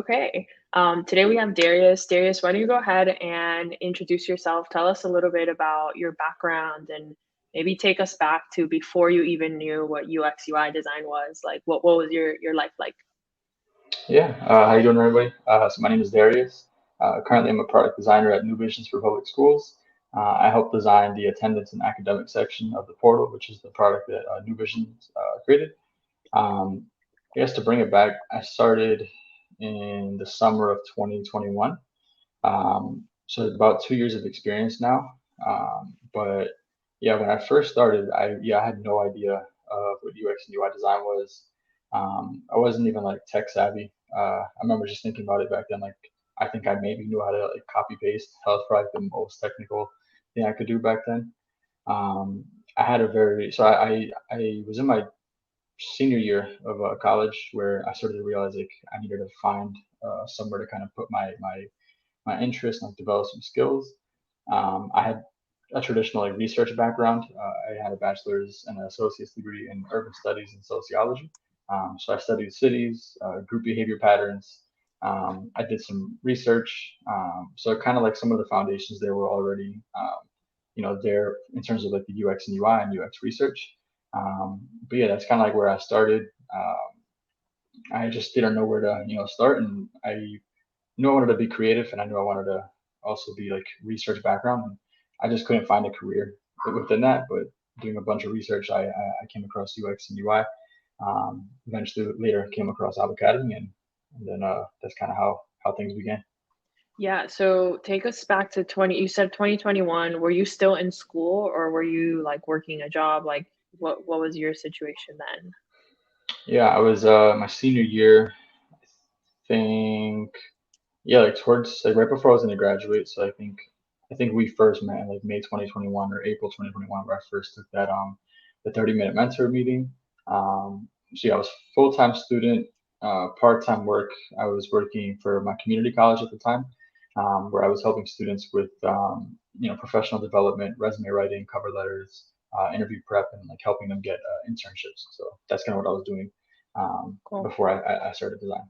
Okay. Today we have Darius. Darius, why don't you go ahead and introduce yourself? Tell us a little bit about your background and maybe take us back to before you even knew what UX UI design was. Like what was your life like? Yeah, how you doing, everybody? So my name is Darius. Currently, I'm a product designer at New Visions for Public Schools. I help design the attendance and academic section of the portal, which is the product that New Visions created. Um, I guess to bring it back, I started in the summer of 2021. So it's about 2 years of experience now. But yeah, when I first started, I had no idea of what UX and UI design was. I wasn't even like tech savvy. I remember just thinking about it back then. Like I think I maybe knew how to like copy paste. That was probably the most technical thing I could do back then. I had a very so I was in my senior year of college where I started to realize like I needed to find somewhere to kind of put my interest and like develop some skills. I had a traditional like research background. I had a bachelor's and an associate's degree in urban studies and sociology. So I studied cities, group behavior patterns. I did some research. So kind of like some of the foundations there were already, there in terms of like the UX and UI and UX research. But yeah, that's kind of like where I started. I just didn't know where to, start, and I knew I wanted to be creative, and I knew I wanted to also be like research background. And I just couldn't find a career within that. But doing a bunch of research, I came across UX and UI. Eventually, later came across Avocademy, and then that's kind of how things began. Yeah, so take us back to 20, you said 2021. Were you still in school or were you like working a job? Like what was your situation then? Yeah, I was my senior year, I think. Yeah, like towards like right before I was going to graduate. So I think we first met in like May 2021 or April 2021, where I first took that the 30-minute mentor meeting. So yeah, I was full-time student, part-time work. I was working for my community college at the time, where I was helping students with professional development, resume writing, cover letters, interview prep, and helping them get internships. So that's kind of what I was doing Cool. before I started design.